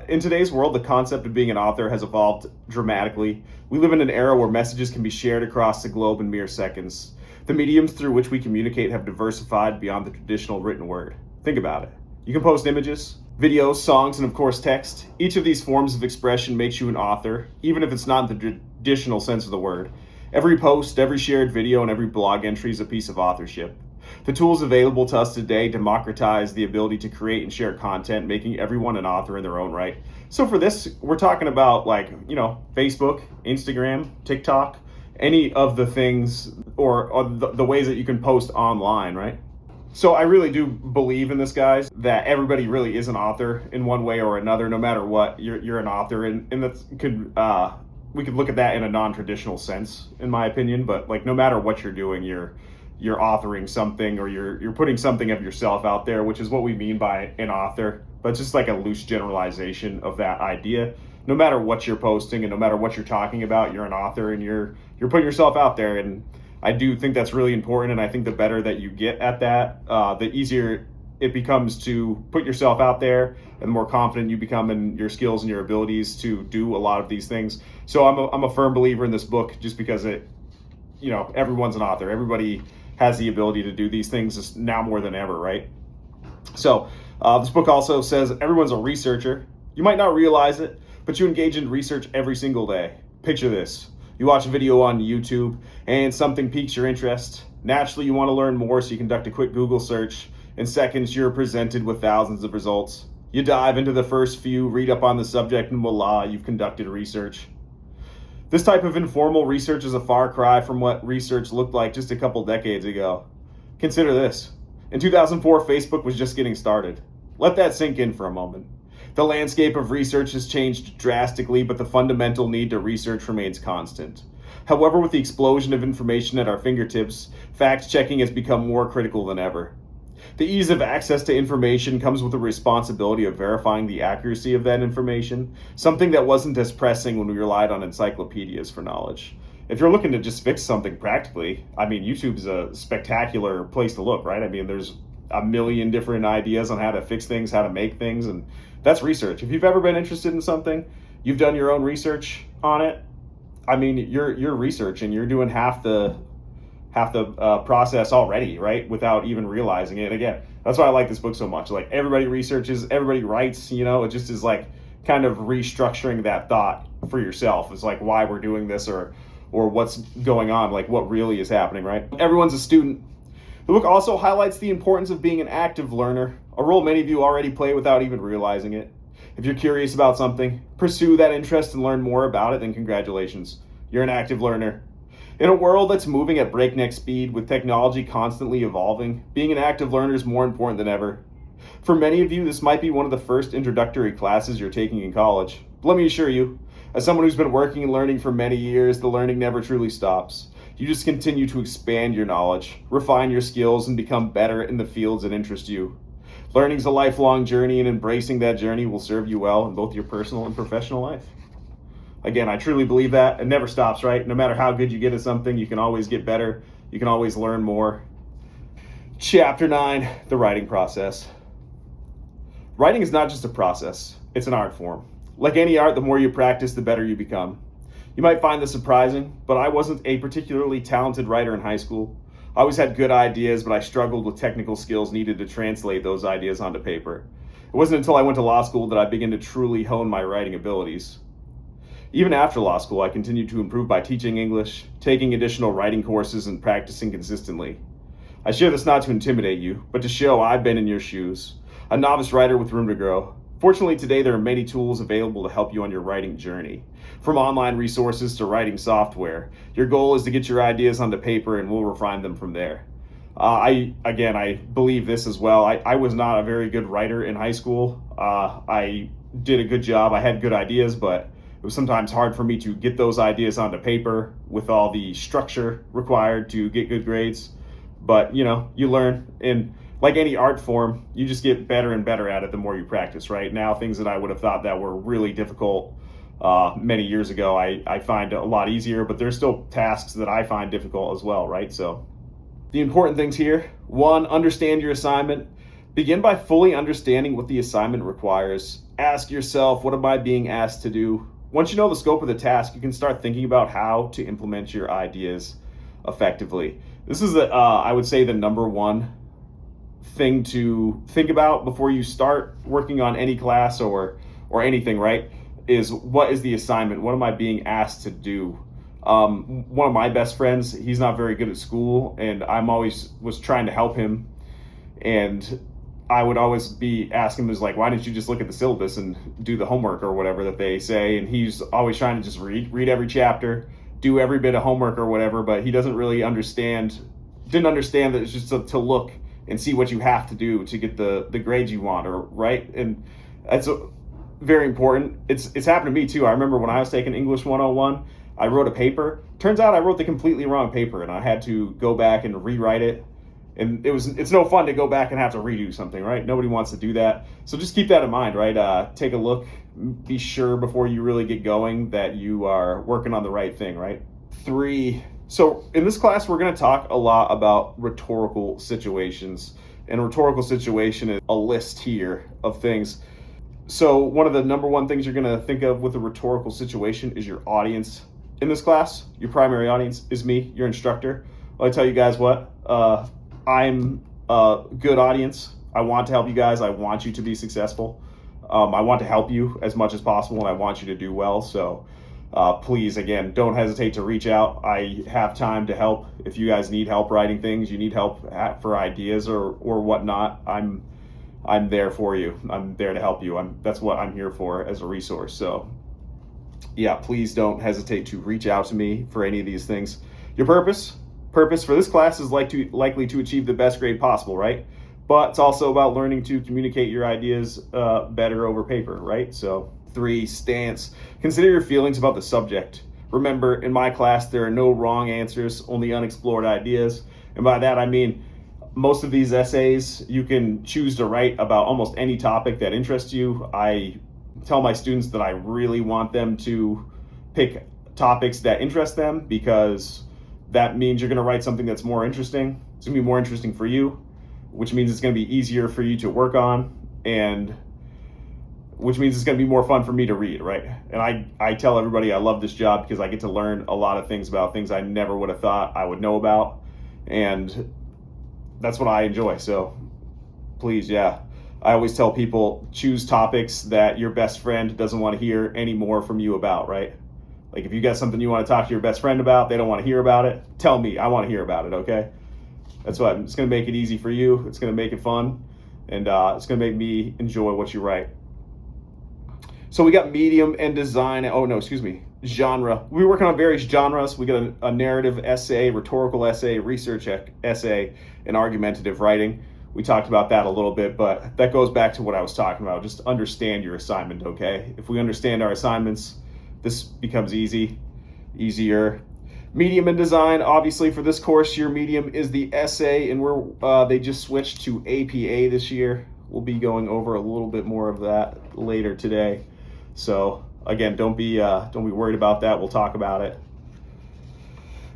In today's world, the concept of being an author has evolved dramatically. We live in an era where messages can be shared across the globe in mere seconds. The mediums through which we communicate have diversified beyond the traditional written word. Think about it. You can post images, videos, songs, and of course text. Each of these forms of expression makes you an author, even if it's not in the traditional sense of the word. Every post, every shared video, and every blog entry is a piece of authorship. The tools available to us today democratize the ability to create and share content, making everyone an author in their own right. So for this, we're talking about Facebook, Instagram, TikTok, any of the things or the ways that you can post online, right? So I really do believe in this, guys, that everybody really is an author in one way or another. No matter what, you're an author, and that could we could look at that in a non-traditional sense, in my opinion. But no matter what you're doing, you're authoring something, or you're putting something of yourself out there, which is what we mean by an author. But it's just like a loose generalization of that idea. No matter what you're posting and no matter what you're talking about, you're an author, and you're putting yourself out there. And I do think that's really important, and I think the better that you get at that, the easier it becomes to put yourself out there, and the more confident you become in your skills and your abilities to do a lot of these things. So I'm a firm believer in this book, just because everyone's an author. Everybody has the ability to do these things now more than ever, right? So this book also says everyone's a researcher. You might not realize it, but you engage in research every single day. Picture this. You watch a video on YouTube and something piques your interest. Naturally, you want to learn more, so you conduct a quick Google search. In seconds, you're presented with thousands of results. You dive into the first few, read up on the subject, and voila, you've conducted research. This type of informal research is a far cry from what research looked like just a couple decades ago. Consider this. In 2004, Facebook was just getting started. Let that sink in for a moment. The landscape of research has changed drastically, but the fundamental need to research remains constant. However, with the explosion of information at our fingertips, fact-checking has become more critical than ever. The ease of access to information comes with the responsibility of verifying the accuracy of that information, something that wasn't as pressing when we relied on encyclopedias for knowledge. If you're looking to just fix something practically, YouTube's a spectacular place to look, right? There's a million different ideas on how to fix things, how to make things, and that's research. If you've ever been interested in something, you've done your own research on it. You're researching, you're doing half the process already, right? Without even realizing it. Again, that's why I like this book so much. Everybody researches, everybody writes, it just is kind of restructuring that thought for yourself. It's why we're doing this, or what's going on, what really is happening, right? Everyone's a student. The book also highlights the importance of being an active learner, a role many of you already play without even realizing it. If you're curious about something, pursue that interest and learn more about it, then congratulations. You're an active learner. In a world that's moving at breakneck speed, with technology constantly evolving, being an active learner is more important than ever. For many of you, this might be one of the first introductory classes you're taking in college. But let me assure you, as someone who's been working and learning for many years, the learning never truly stops. You just continue to expand your knowledge, refine your skills, and become better in the fields that interest you. Learning's a lifelong journey, and embracing that journey will serve you well in both your personal and professional life. Again, I truly believe that. It never stops, right? No matter how good you get at something, you can always get better. You can always learn more. Chapter 9, the writing process. Writing is not just a process, it's an art form. Like any art, the more you practice, the better you become. You might find this surprising, but I wasn't a particularly talented writer in high school. I always had good ideas, but I struggled with technical skills needed to translate those ideas onto paper. It wasn't until I went to law school that I began to truly hone my writing abilities. Even after law school, I continued to improve by teaching English, taking additional writing courses, and practicing consistently. I share this not to intimidate you, but to show I've been in your shoes, a novice writer with room to grow. Fortunately, today there are many tools available to help you on your writing journey. From online resources to writing software, your goal is to get your ideas onto paper, and we'll refine them from there. I believe this as well. I was not a very good writer in high school. I did a good job. I had good ideas, but it was sometimes hard for me to get those ideas onto paper with all the structure required to get good grades. But you learn, and like any art form, you just get better and better at it the more you practice, right? Now, things that I would have thought that were really difficult many years ago, I find a lot easier, but there's still tasks that I find difficult as well, right? So the important things here: 1, understand your assignment. Begin by fully understanding what the assignment requires. Ask yourself, what am I being asked to do? Once you know the scope of the task, you can start thinking about how to implement your ideas effectively. This is, I would say, the number one thing to think about before you start working on any class or anything, right? Is what is the assignment? What am I being asked to do? One of my best friends, he's not very good at school, and I'm always was trying to help him, and I would always be asking him, is like, why didn't you just look at the syllabus and do the homework or whatever that they say? And he's always trying to just read every chapter, do every bit of homework or whatever, but he didn't understand that it's just to look and see what you have to do to get the grades you want, or right? And that's very important. It's happened to me too. I remember when I was taking English 101, I wrote a paper. Turns out I wrote the completely wrong paper, and I had to go back and rewrite it. And it's no fun to go back and have to redo something, right? Nobody wants to do that. So just keep that in mind, right? Take a look, be sure before you really get going that you are working on the right thing, right? 3. So in this class, we're going to talk a lot about rhetorical situations. And a rhetorical situation is a list here of things. So one of the number one things you're going to think of with a rhetorical situation is your audience. In this class, your primary audience is me, your instructor. Well, I tell you guys what, I'm a good audience. I want to help you guys. I want you to be successful. I want to help you as much as possible, and I want you to do well. So please, again, don't hesitate to reach out. I have time to help. If you guys need help writing things, you need help for ideas or whatnot, I'm there for you. I'm there to help you. That's what I'm here for, as a resource. So yeah, please don't hesitate to reach out to me for any of these things. Your purpose for this class is likely to achieve the best grade possible, right? But it's also about learning to communicate your ideas better over paper, right? So 3, stance. Consider your feelings about the subject. Remember, in my class, there are no wrong answers, only unexplored ideas. And by that, I mean, most of these essays, you can choose to write about almost any topic that interests you. I tell my students that I really want them to pick topics that interest them, because that means you're going to write something that's more interesting. It's going to be more interesting for you, which means it's going to be easier for you to work on, and which means it's going to be more fun for me to read, right? And I tell everybody I love this job because I get to learn a lot of things about things I never would have thought I would know about, and that's what I enjoy. So please, yeah, I always tell people, choose topics that your best friend doesn't want to hear any more from you about, right? Like if you got something you want to talk to your best friend about, they don't want to hear about it, tell me, I want to hear about it, okay? That's what, it's going to make it easy for you, it's going to make it fun, and it's going to make me enjoy what you write. So we got medium and design, genre. We're working on various genres. We got a narrative essay, rhetorical essay, research essay, and argumentative writing. We talked about that a little bit, but that goes back to what I was talking about. Just understand your assignment, okay? If we understand our assignments, this becomes easier. Medium and design, obviously for this course, your medium is the essay, and they just switched to APA this year. We'll be going over a little bit more of that later today. So again, don't be worried about that. We'll talk about it.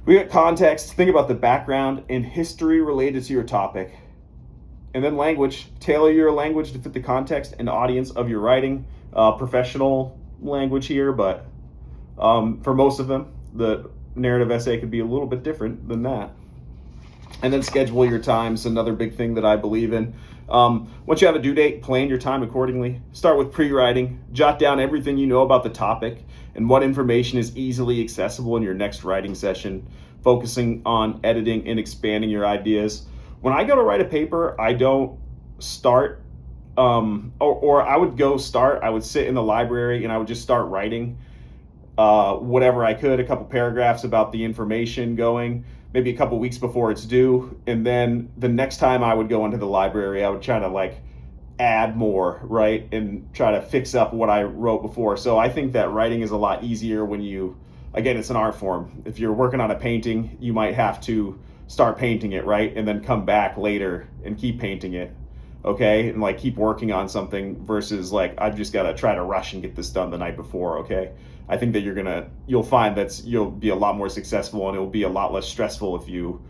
We got context. Think about the background and history related to your topic. And then language. Tailor your language to fit the context and audience of your writing. Professional language here, but for most of them, the narrative essay could be a little bit different than that. And then schedule your times, another big thing that I believe in. Once you have a due date, plan your time accordingly. Start with pre-writing. Jot down everything you know about the topic and what information is easily accessible in your next writing session, focusing on editing and expanding your ideas. When I go to write a paper, I don't start, or I would sit in the library and I would just start writing whatever I could, a couple paragraphs about the information going, maybe a couple weeks before it's due. And then the next time I would go into the library, I would try to add more, right? And try to fix up what I wrote before. So I think that writing is a lot easier when again, it's an art form. If you're working on a painting, you might have to start painting it, right? And then come back later and keep painting it, okay? And keep working on something versus I've just got to try to rush and get this done the night before, okay? I think that you'll find that you'll be a lot more successful, and it will be a lot less stressful if you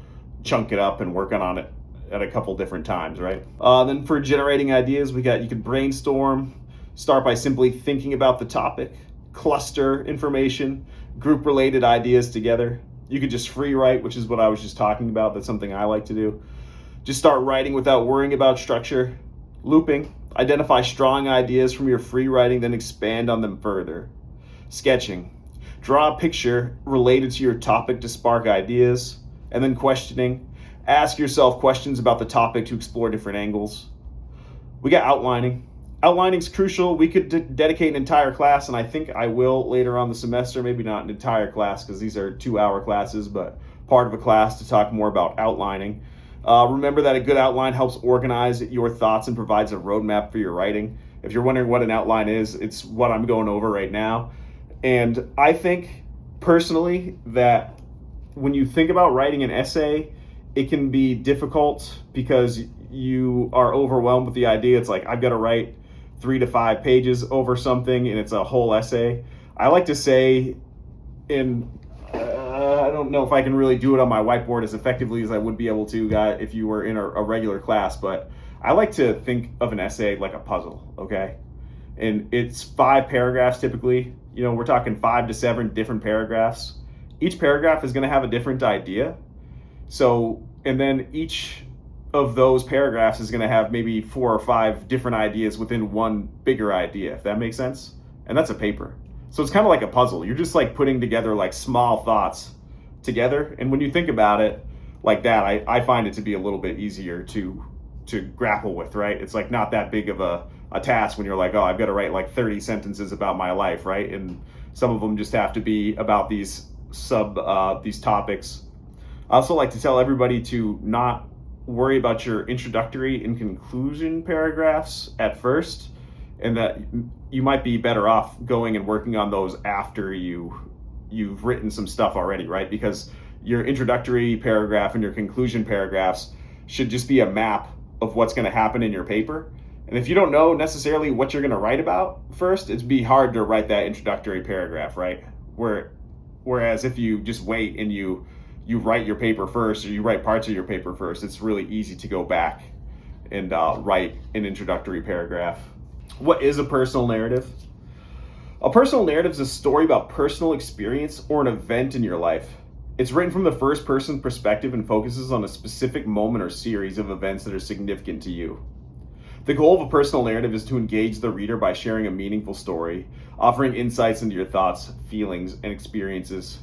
chunk it up and work on it at a couple different times, right? Then for generating ideas, you could brainstorm, start by simply thinking about the topic, cluster information, group related ideas together. You could just free write, which is what I was just talking about. That's something I like to do. Just start writing without worrying about structure. Looping, identify strong ideas from your free writing, then expand on them further. Sketching, draw a picture related to your topic to spark ideas. And then questioning, ask yourself questions about the topic to explore different angles. We got outlining. Outlining is crucial. We could dedicate an entire class, and I think I will later on the semester, maybe not an entire class because these are 2-hour classes, but part of a class to talk more about outlining. Remember that a good outline helps organize your thoughts and provides a roadmap for your writing. If you're wondering what an outline is, it's what I'm going over right now. And I think personally that when you think about writing an essay, it can be difficult because you are overwhelmed with the idea. It's like, I've got to write 3 to 5 pages over something and it's a whole essay. I like to say, I don't know if I can really do it on my whiteboard as effectively as I would be able to if you were in a regular class, but I like to think of an essay like a puzzle, okay? And it's 5 paragraphs typically. You know, we're talking 5 to 7 different paragraphs. Each paragraph is going to have a different idea. So, and then each of those paragraphs is going to have maybe 4 or 5 different ideas within one bigger idea, if that makes sense. And that's a paper. So it's kind of like a puzzle. You're just like putting together like small thoughts together. And when you think about it like that, I find it to be a little bit easier to grapple with, right? It's like not that big of a task when you're like, oh, I've got to write like 30 sentences about my life, right? And some of them just have to be about these topics. I also like to tell everybody to not worry about your introductory and conclusion paragraphs at first, and that you might be better off going and working on those after you've written some stuff already, right? Because your introductory paragraph and your conclusion paragraphs should just be a map of what's going to happen in your paper. And if you don't know necessarily what you're going to write about first, it'd be hard to write that introductory paragraph, right? Whereas if you just wait and you write your paper first, or you write parts of your paper first, it's really easy to go back and write an introductory paragraph. What is a personal narrative? A personal narrative is a story about personal experience or an event in your life. It's written from the first person perspective and focuses on a specific moment or series of events that are significant to you. The goal of a personal narrative is to engage the reader by sharing a meaningful story, offering insights into your thoughts, feelings, and experiences.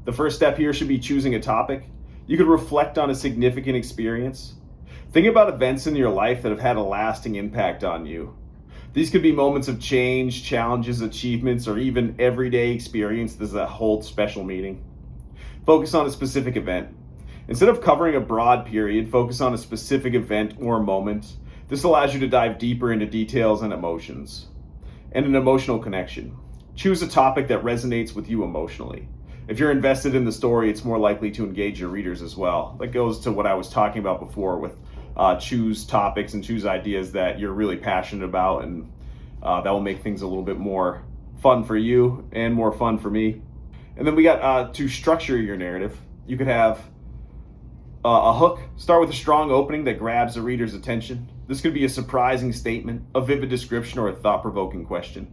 The first step here should be choosing a topic. You could reflect on a significant experience. Think about events in your life that have had a lasting impact on you. These could be moments of change, challenges, achievements, or even everyday experiences that hold special meaning. Focus on a specific event. Instead of covering a broad period, focus on a specific event or moment. This allows you to dive deeper into details and emotions. And an emotional connection. Choose a topic that resonates with you emotionally. If you're invested in the story, it's more likely to engage your readers as well. That goes to what I was talking about before with choose topics and choose ideas that you're really passionate about, and that will make things a little bit more fun for you and more fun for me. And then we got to structure your narrative. You could have a hook. Start with a strong opening that grabs the reader's attention. This could be a surprising statement, a vivid description, or a thought-provoking question.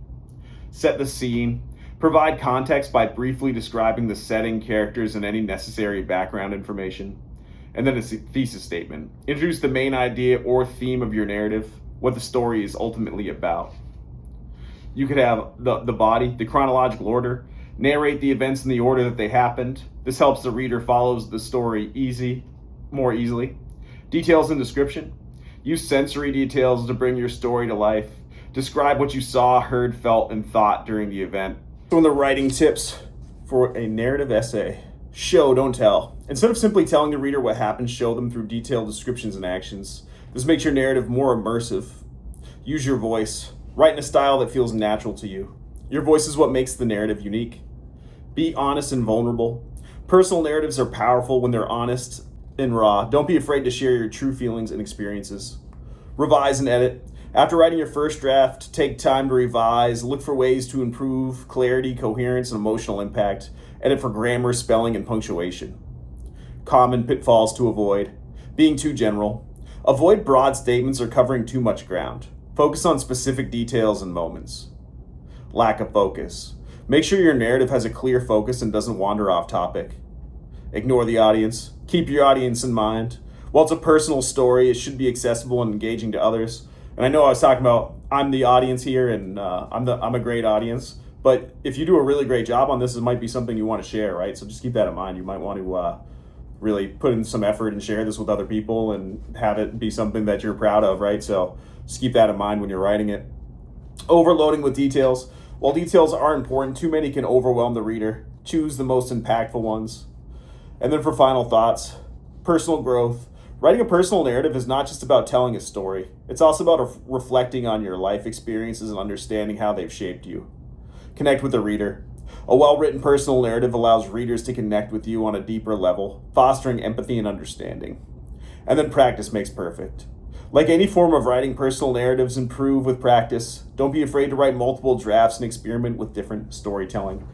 Set the scene. Provide context by briefly describing the setting, characters, and any necessary background information. And then a thesis statement. Introduce the main idea or theme of your narrative, what the story is ultimately about. You could have the body, the chronological order. Narrate the events in the order that they happened. This helps the reader follows the story more easily. Details and description. Use sensory details to bring your story to life. Describe what you saw, heard, felt, and thought during the event. Some of the writing tips for a narrative essay. Show, don't tell. Instead of simply telling the reader what happened, show them through detailed descriptions and actions. This makes your narrative more immersive. Use your voice. Write in a style that feels natural to you. Your voice is what makes the narrative unique. Be honest and vulnerable. Personal narratives are powerful when they're honest and raw. Don't be afraid to share your true feelings and experiences. Revise and edit. After writing your first draft, take time to revise, look for ways to improve clarity, coherence, and emotional impact. Edit for grammar, spelling, and punctuation. Common pitfalls to avoid. Being too general. Avoid broad statements or covering too much ground. Focus on specific details and moments. Lack of focus. Make sure your narrative has a clear focus and doesn't wander off topic. Ignore the audience. Keep your audience in mind. While it's a personal story, it should be accessible and engaging to others. And I know I was talking about I'm the audience here, and I'm a great audience. But if you do a really great job on this, it might be something you want to share, right? So just keep that in mind. You might want to really put in some effort and share this with other people and have it be something that you're proud of, right? So just keep that in mind when you're writing it. Overloading with details. While details are important, too many can overwhelm the reader. Choose the most impactful ones. And then for final thoughts, personal growth. Writing a personal narrative is not just about telling a story. It's also about reflecting on your life experiences and understanding how they've shaped you. Connect with the reader. A well-written personal narrative allows readers to connect with you on a deeper level, fostering empathy and understanding. And then practice makes perfect. Like any form of writing, personal narratives improve with practice. Don't be afraid to write multiple drafts and experiment with different storytelling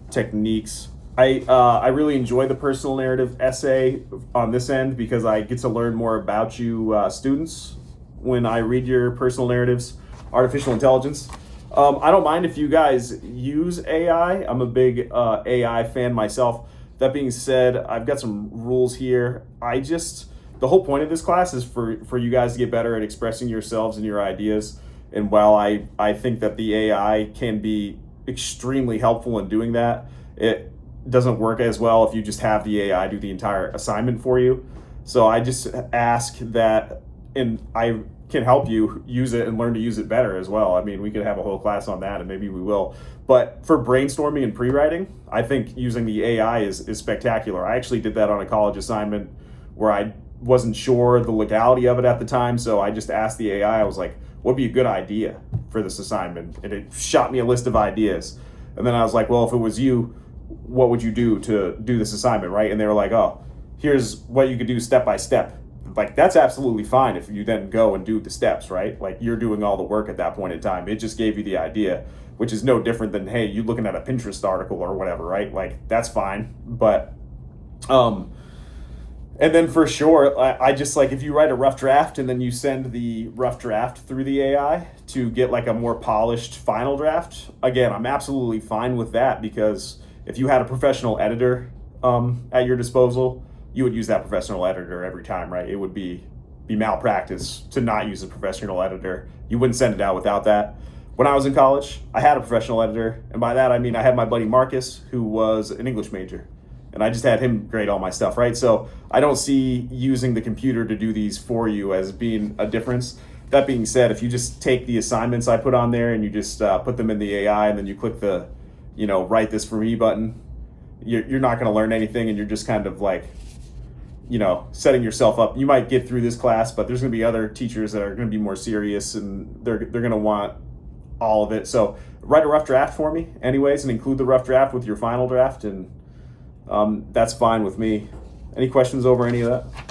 techniques. I really enjoy the personal narrative essay on this end because I get to learn more about you students when I read your personal narratives. Artificial intelligence. I don't mind if you guys use AI. I'm a big AI fan myself. That being said, I've got some rules here. The whole point of this class is for you guys to get better at expressing yourselves and your ideas. And while I think that the AI can be extremely helpful in doing that, it doesn't work as well if you just have the AI do the entire assignment for you. So I just ask that, and I can help you use it and learn to use it better as well. I mean, we could have a whole class on that, and maybe we will. But for brainstorming and pre-writing, I think using the AI is spectacular. I actually did that on a college assignment where I wasn't sure the legality of it at the time, so I just asked the AI. I was like, what'd be a good idea for this assignment? And it shot me a list of ideas. And then I was like, well, if it was you, what would you do to do this assignment, right? And they were like, oh, here's what you could do step by step. Like, that's absolutely fine if you then go and do the steps, right? Like, you're doing all the work at that point in time. It just gave you the idea, which is no different than, hey, you looking at a Pinterest article or whatever, right? Like, that's fine. But, and then for sure, I just like, if you write a rough draft and then you send the rough draft through the AI to get like a more polished final draft, again, I'm absolutely fine with that, because if you had a professional editor at your disposal, you would use that professional editor every time, right? It would be malpractice to not use a professional editor. You wouldn't send it out without that. When I was in college, I had a professional editor, and by that I mean I had my buddy Marcus, who was an English major, and I just had him grade all my stuff, right? So I don't see using the computer to do these for you as being a difference. That being said, if you just take the assignments I put on there and you just put them in the AI, and then you click the, write this for me button, you're not going to learn anything, and you're just kind of like, setting yourself up. You might get through this class, but there's going to be other teachers that are going to be more serious, and they're going to want all of it. So write a rough draft for me anyways, and include the rough draft with your final draft, and that's fine with me. Any questions over any of that?